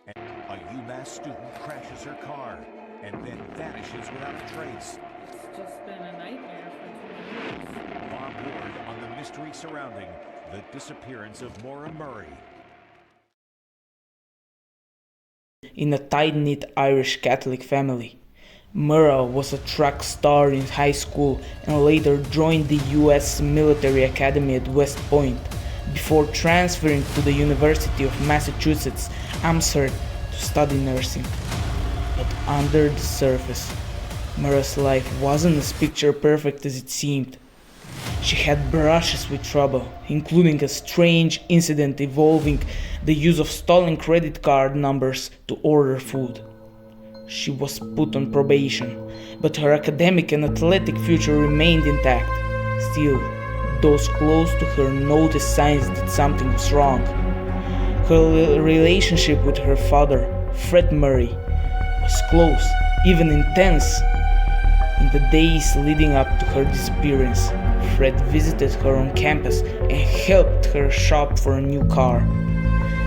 A UMass student crashes her car and then vanishes without a trace. It's just been a nightmare for 2 years. Bob Ward on the mystery surrounding the disappearance of Maura Murray. In a tight-knit Irish Catholic family, Maura was a track star in high school and later joined the US Military Academy at West Point, before transferring to the University of Massachusetts, Hampshire, to study nursing. But under the surface, Maura's life wasn't as picture-perfect as it seemed. She had brushes with trouble, including a strange incident involving the use of stolen credit card numbers to order food. She was put on probation, but her academic and athletic future remained intact. Still, those close to her noticed signs that something was wrong. Her relationship with her father, Fred Murray, was close, even intense. In the days leading up to her disappearance, Fred visited her on campus and helped her shop for a new car.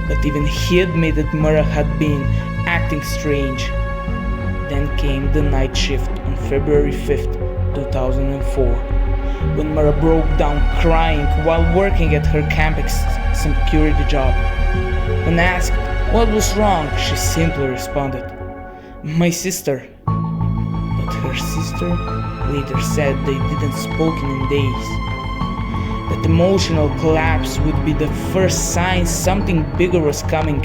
But even he admitted Maura had been acting strange. Then came the night shift on February 5th, 2004, when Maura broke down crying while working at her campus security job. When asked what was wrong, she simply responded, "My sister." But her sister later said they didn't spoken in days. That emotional collapse would be the first sign something bigger was coming,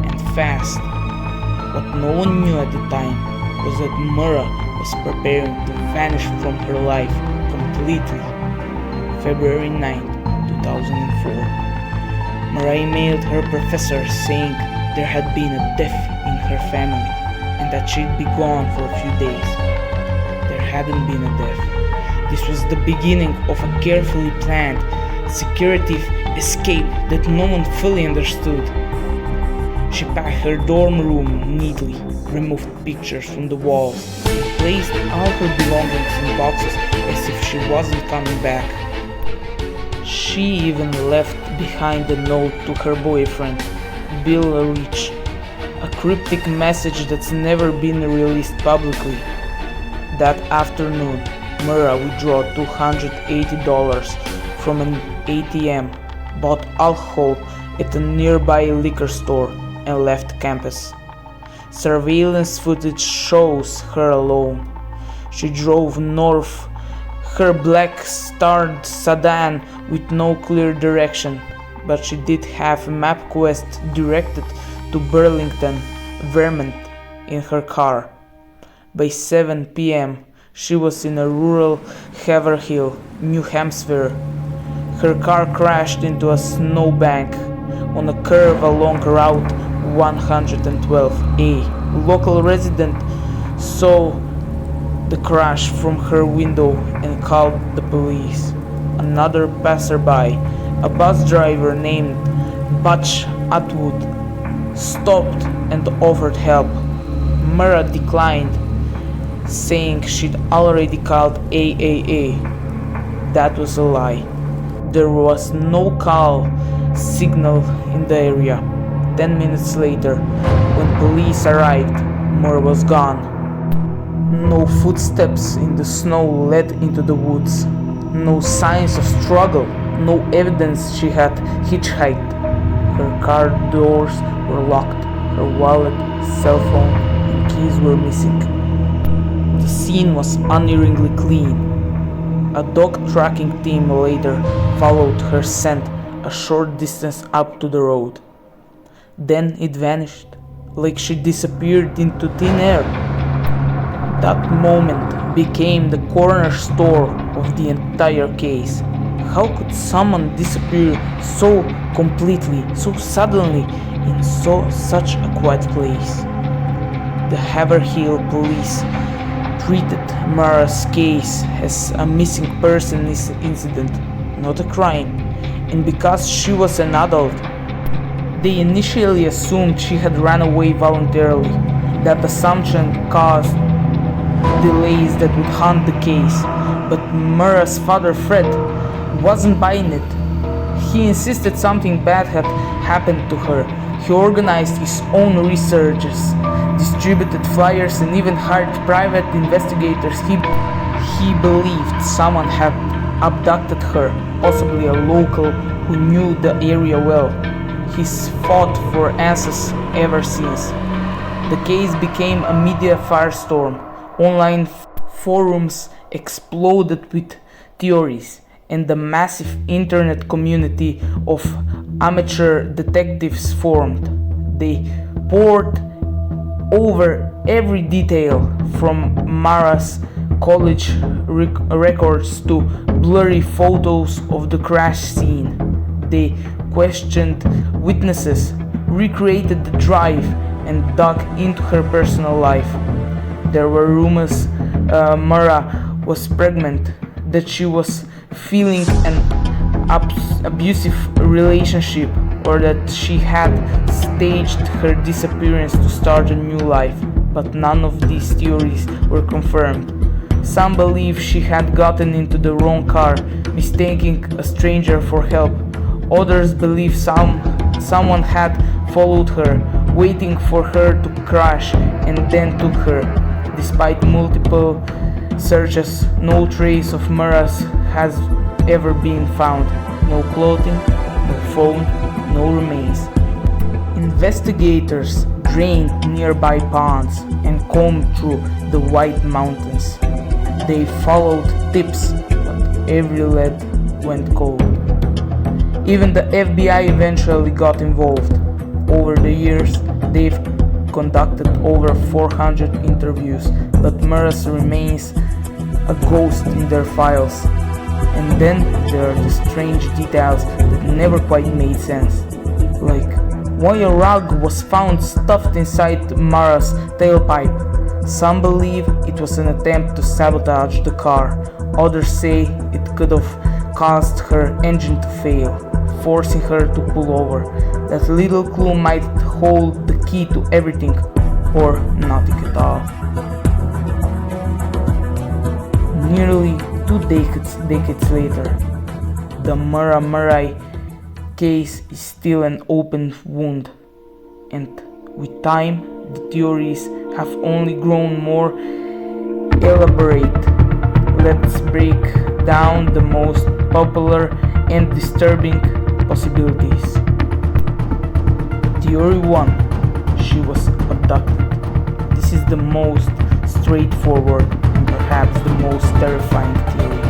and fast. What no one knew at the time was that Maura was preparing to vanish from her life completely. February 9, 2004. Maura emailed her professor saying there had been a death in her family and that she'd be gone for a few days. There hadn't been a death. This was the beginning of a carefully planned, secretive escape that no one fully understood. She packed her dorm room neatly, removed pictures from the walls, and placed all her belongings in boxes as if she wasn't coming back. She even left behind a note to her boyfriend, Bill Rich, a cryptic message that's never been released publicly. That afternoon, Maura withdrew $280 from an ATM, bought alcohol at a nearby liquor store, and left campus. Surveillance footage shows her alone. She drove north, her black starred sedan with no clear direction, but she did have a MapQuest directed to Burlington, Vermont in her car. By 7 p.m., she was in a rural Haverhill, New Hampshire. Her car crashed into a snowbank on a curve along Route 112A. Local resident saw the crash from her window and called the police. Another passerby, a bus driver named Butch Atwood, stopped and offered help. Maura declined, saying she'd already called AAA. That was a lie. There was no call signal in the area. 10 minutes later, when police arrived, Maura was gone. No footsteps in the snow led into the woods. No signs of struggle. No evidence she had hitchhiked. Her car doors were locked. Her wallet, cell phone, and keys were missing. The scene was unerringly clean. A dog tracking team later followed her scent a short distance up to the road. Then it vanished, like she disappeared into thin air. That moment became the cornerstone of the entire case. How could someone disappear so completely, so suddenly, in such a quiet place? The Haverhill police treated Maura's case as a missing person incident, not a crime, and because she was an adult, they initially assumed she had run away voluntarily. That assumption caused delays that would haunt the case, but Maura's father, Fred, wasn't buying it. He insisted something bad had happened to her. He organized his own researches, distributed flyers, and even hired private investigators. He believed someone had abducted her, possibly a local who knew the area well. He's fought for answers ever since. The case became a media firestorm. Online forums exploded with theories, and the massive internet community of amateur detectives formed. They pored over every detail, from Maura's college records to blurry photos of the crash scene. They questioned witnesses, recreated the drive, and dug into her personal life. There were rumors Maura was pregnant, that she was feeling an abusive relationship, or that she had staged her disappearance to start a new life, but none of these theories were confirmed. Some believe she had gotten into the wrong car, mistaking a stranger for help. Others believe someone had followed her, waiting for her to crash, and then took her. Despite multiple searches, no trace of Maura's has ever been found. No clothing, no phone, no remains. Investigators drained nearby ponds and combed through the White Mountains. They followed tips, but every lead went cold. Even the FBI eventually got involved. Over the years, they've conducted over 400 interviews, but Maura remains a ghost in their files. And then there are the strange details that never quite made sense. Like why a rug was found stuffed inside Maura's tailpipe. Some believe it was an attempt to sabotage the car. Others say it could have caused her engine to fail, forcing her to pull over. That little clue might hold the key to everything, or nothing at all. Nearly 2 decades later, the Maura case is still an open wound, and with time, the theories have only grown more elaborate. Let's break down the most popular and disturbing possibilities. Theory 1. She was abducted. This is the most straightforward and perhaps the most terrifying theory.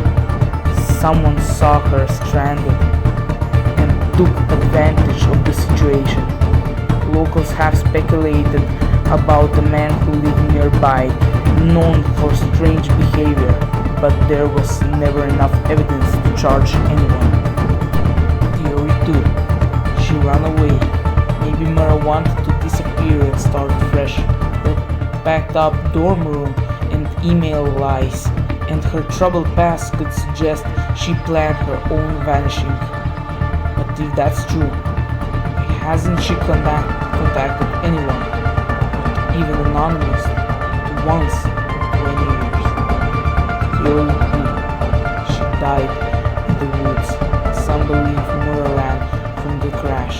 Someone saw her stranded and took advantage of the situation. Locals have speculated about a man who lived nearby, known for strange behavior, but there was never enough evidence to charge anyone. Theory 2. She ran away. Maybe Maura wanted to disappear and start fresh. Her packed up dorm room and email lies, and her troubled past could suggest she planned her own vanishing. But if that's true, why hasn't she contacted anyone, even anonymous, once in 20 years? Theory 3. She died in the woods. Some believe Maura ran from the crash,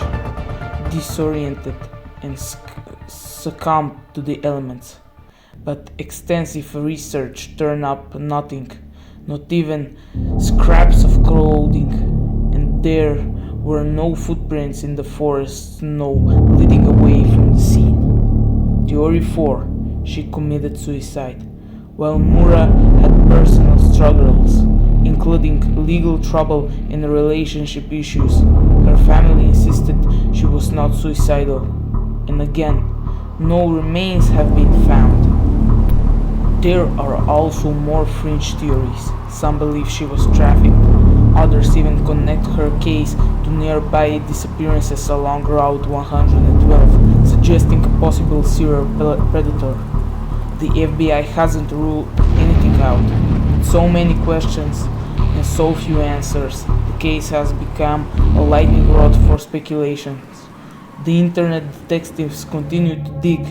disoriented and succumbed to the elements. But extensive research turned up nothing, not even scraps of clothing, and there were no footprints in the forest snow leading away from the scene. Theory 4. She committed suicide. While Maura had personal struggles, including legal trouble and relationship issues, her family insisted she was not suicidal. And again, no remains have been found. There are also more fringe theories. Some believe she was trafficked. Others even connect her case to nearby disappearances along Route 112, suggesting a possible serial predator. The FBI hasn't ruled anything out. With so many questions and so few answers, the case has become a lightning rod for speculations. The internet detectives continue to dig,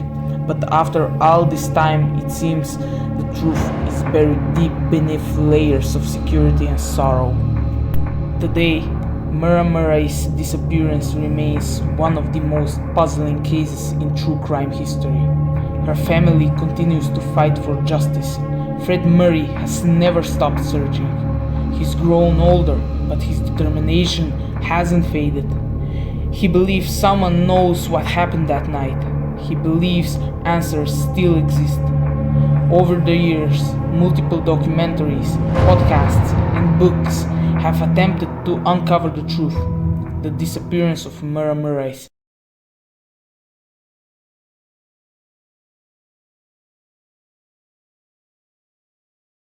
but after all this time, it seems the truth is buried deep beneath layers of security and sorrow. Today, Maura's disappearance remains one of the most puzzling cases in true crime history. Her family continues to fight for justice. Fred Murray has never stopped searching. He's grown older, but his determination hasn't faded. He believes someone knows what happened that night. He believes answers still exist. Over the years, multiple documentaries, podcasts, and books have attempted to uncover the truth, the disappearance of Maura Murray.